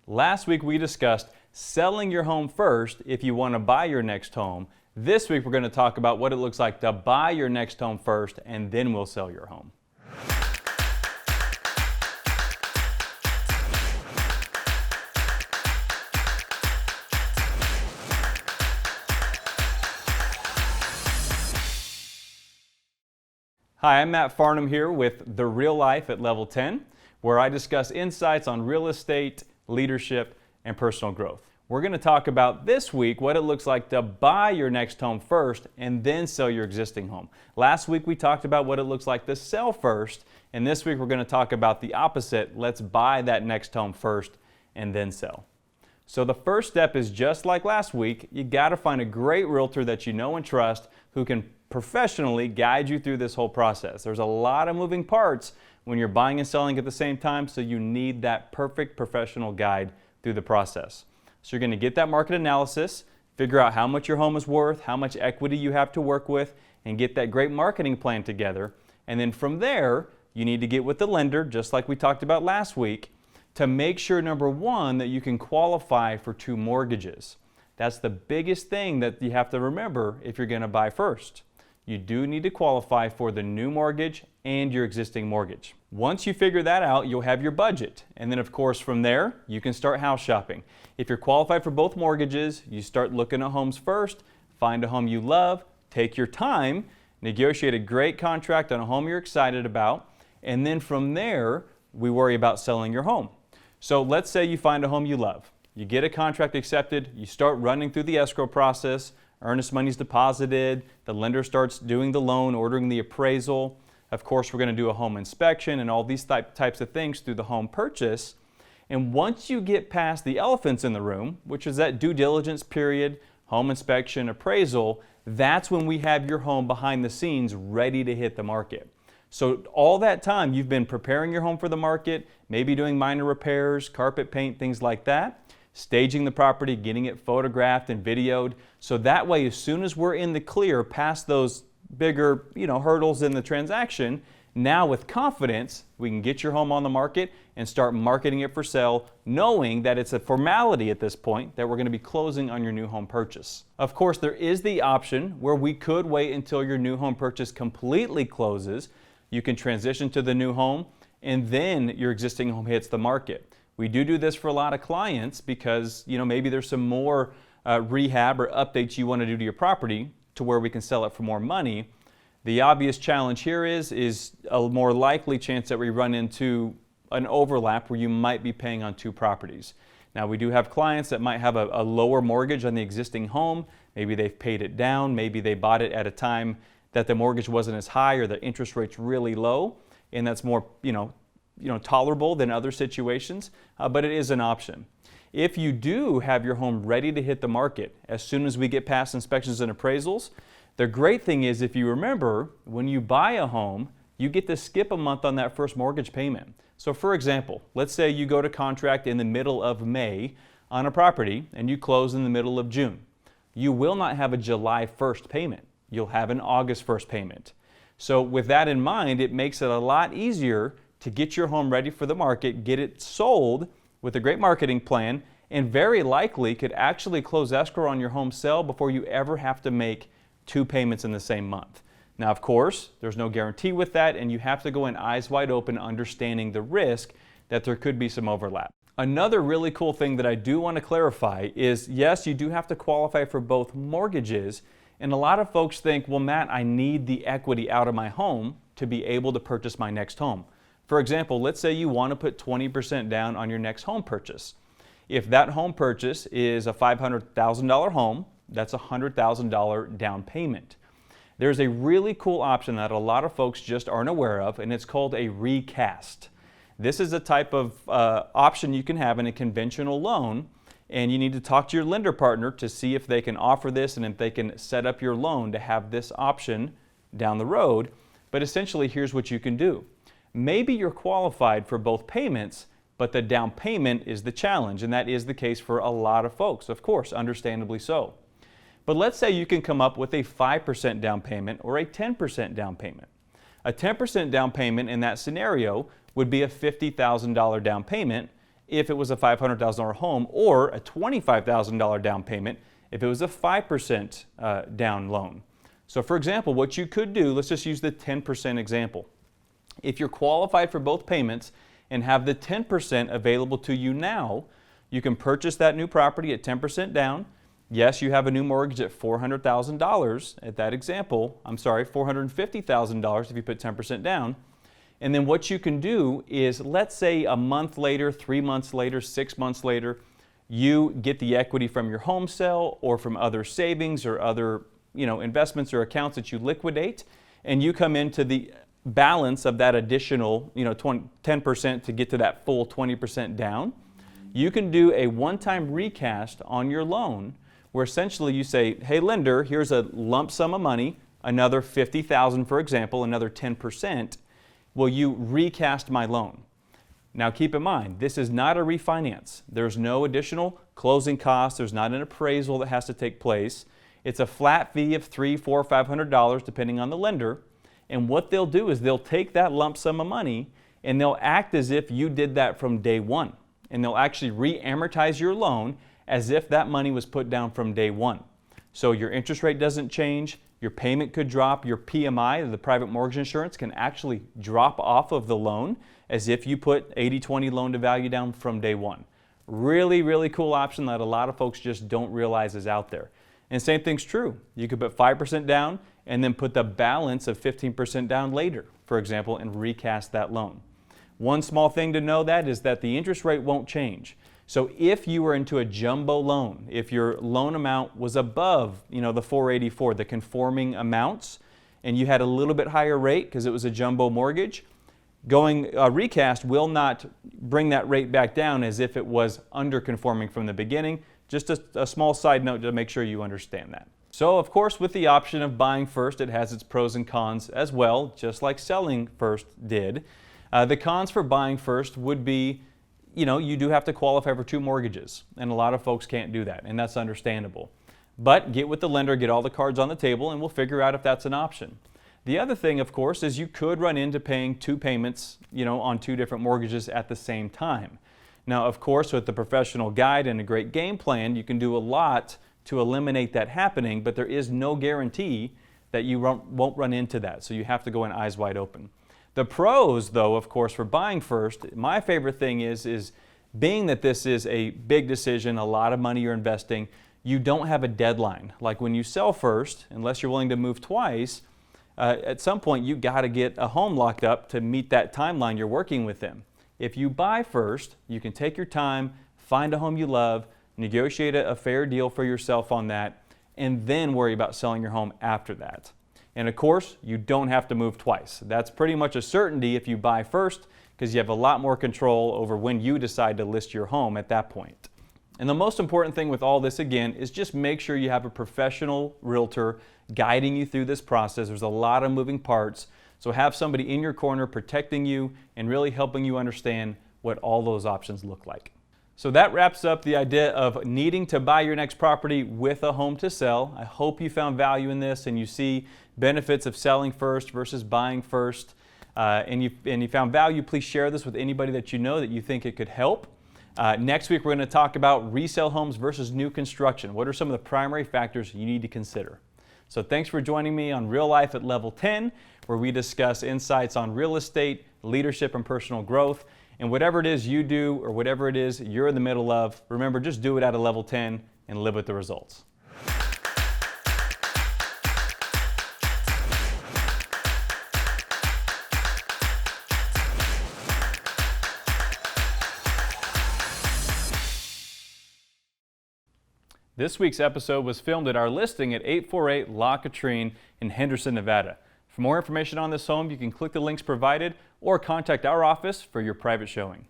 Last week we discussed selling your home first if you want to buy your next home. This week we're going to talk about what it looks like to buy your next home first and then we'll sell your home. Hi, I'm Matt Farnham here with The Real Life at Level 10, where I discuss insights on real estate, leadership, and personal growth. We're going to talk about this week what it looks like to buy your next home first and then sell your existing home. Last week we talked about what it looks like to sell first, and this week we're going to talk about the opposite. Let's buy that next home first and then sell. So the first step is just like last week. You got to find a great realtor that you know and trust who can professionally guide you through this whole process. There's a lot of moving parts when you're buying and selling at the same time, so you need that perfect professional guide through the process. So you're going to get that market analysis, figure out how much your home is worth, how much equity you have to work with, and get that great marketing plan together. And then from there, you need to get with the lender, just like we talked about last week, to make sure, number one, that you can qualify for 2 mortgages. That's the biggest thing that you have to remember if you're going to buy first. You do need to qualify for the new mortgage and your existing mortgage. Once you figure that out, you'll have your budget. And then of course from there, you can start house shopping. If you're qualified for both mortgages, you start looking at homes first, find a home you love, take your time, negotiate a great contract on a home you're excited about, and then from there, we worry about selling your home. So let's say you find a home you love. You get a contract accepted, you start running through the escrow process, earnest money's deposited, the lender starts doing the loan, ordering the appraisal. Of course, we're going to do a home inspection and all these types of things through the home purchase. And once you get past the elephants in the room, which is that due diligence period, home inspection, appraisal, that's when we have your home behind the scenes ready to hit the market. So all that time you've been preparing your home for the market, maybe doing minor repairs, carpet paint, things like that, staging the property, getting it photographed and videoed. So that way, as soon as we're in the clear past those bigger, hurdles in the transaction, now with confidence, we can get your home on the market and start marketing it for sale, knowing that it's a formality at this point that we're going to be closing on your new home purchase. Of course, there is the option where we could wait until your new home purchase completely closes. You can transition to the new home and then your existing home hits the market. We do this for a lot of clients because maybe there's some more rehab or updates you want to do to your property to where we can sell it for more money. The obvious challenge here is a more likely chance that we run into an overlap where you might be paying on 2 properties. Now we do have clients that might have a lower mortgage on the existing home. Maybe they've paid it down. Maybe they bought it at a time that the mortgage wasn't as high or the interest rate's really low, and that's more tolerable than other situations, but it is an option. If you do have your home ready to hit the market as soon as we get past inspections and appraisals, the great thing is if you remember, when you buy a home, you get to skip a month on that first mortgage payment. So for example, let's say you go to contract in the middle of May on a property and you close in the middle of June. You will not have a July 1st payment. You'll have an August 1st payment. So with that in mind, it makes it a lot easier to get your home ready for the market, get it sold with a great marketing plan, and very likely could actually close escrow on your home sale before you ever have to make 2 payments in the same month. Now, of course, there's no guarantee with that, and you have to go in eyes wide open, understanding the risk that there could be some overlap. Another really cool thing that I do want to clarify is, yes, you do have to qualify for both mortgages, and a lot of folks think, well, Matt, I need the equity out of my home to be able to purchase my next home. For example, let's say you want to put 20% down on your next home purchase. If that home purchase is a $500,000 home, that's a $100,000 down payment. There's a really cool option that a lot of folks just aren't aware of, and it's called a recast. This is a type of option you can have in a conventional loan, and you need to talk to your lender partner to see if they can offer this and if they can set up your loan to have this option down the road. But essentially, here's what you can do. Maybe you're qualified for both payments, but the down payment is the challenge, and that is the case for a lot of folks, of course, understandably so. But let's say you can come up with a 5% down payment or a 10% down payment. A 10% down payment in that scenario would be a $50,000 down payment, if it was a $500,000 home, or a $25,000 down payment if it was a 5% down loan. So for example, what you could do, let's just use the 10% example. If you're qualified for both payments and have the 10% available to you now, you can purchase that new property at 10% down. Yes, you have a new mortgage at $400,000 at that example. I'm sorry, $450,000 if you put 10% down. And then what you can do is, let's say a month later, 3 months later, 6 months later, you get the equity from your home sale or from other savings or other investments or accounts that you liquidate, and you come into the balance of that additional 10% to get to that full 20% down. You can do a one-time recast on your loan where essentially you say, hey lender, here's a lump sum of money, another $50,000 for example, another 10%. Will you recast my loan? Now keep in mind, this is not a refinance. There's no additional closing costs. There's not an appraisal that has to take place. It's a flat fee of $300, $400, $500 depending on the lender. And what they'll do is they'll take that lump sum of money and they'll act as if you did that from day one. And they'll actually re-amortize your loan as if that money was put down from day one. So your interest rate doesn't change, your payment could drop, your PMI, the private mortgage insurance, can actually drop off of the loan as if you put 80-20 loan to value down from day one. Really, really cool option that a lot of folks just don't realize is out there. And same thing's true. You could put 5% down and then put the balance of 15% down later, for example, and recast that loan. One small thing to know that is that the interest rate won't change. So if you were into a jumbo loan, if your loan amount was above, the 484, the conforming amounts, and you had a little bit higher rate because it was a jumbo mortgage, going recast will not bring that rate back down as if it was underconforming from the beginning. Just a small side note to make sure you understand that. So of course, with the option of buying first, it has its pros and cons as well, just like selling first did. The cons for buying first would be, you do have to qualify for 2 mortgages, and a lot of folks can't do that, and that's understandable. But get with the lender, get all the cards on the table, and we'll figure out if that's an option. The other thing, of course, is you could run into paying 2 payments, on 2 different mortgages at the same time. Now, of course, with the professional guide and a great game plan, you can do a lot to eliminate that happening, but there is no guarantee that you won't run into that, so you have to go in eyes wide open. The pros, though, of course, for buying first, my favorite thing is being that this is a big decision, a lot of money you're investing, you don't have a deadline. Like when you sell first, unless you're willing to move twice, at some point you got to get a home locked up to meet that timeline you're working with them. If you buy first, you can take your time, find a home you love, negotiate a fair deal for yourself on that, and then worry about selling your home after that. And of course, you don't have to move twice. That's pretty much a certainty if you buy first, because you have a lot more control over when you decide to list your home at that point. And the most important thing with all this, again, is just make sure you have a professional realtor guiding you through this process. There's a lot of moving parts, so have somebody in your corner protecting you and really helping you understand what all those options look like. So that wraps up the idea of needing to buy your next property with a home to sell. I hope you found value in this and you see benefits of selling first versus buying first. And you found value, please share this with anybody that you know that you think it could help. Next week, we're going to talk about resale homes versus new construction. What are some of the primary factors you need to consider? So thanks for joining me on Real Life at Level 10, where we discuss insights on real estate, leadership, and personal growth. And whatever it is you do or whatever it is you're in the middle of, remember, just do it at a level 10 and live with the results. This week's episode was filmed at our listing at 848 La Katrine in Henderson, Nevada. For more information on this home, you can click the links provided or contact our office for your private showing.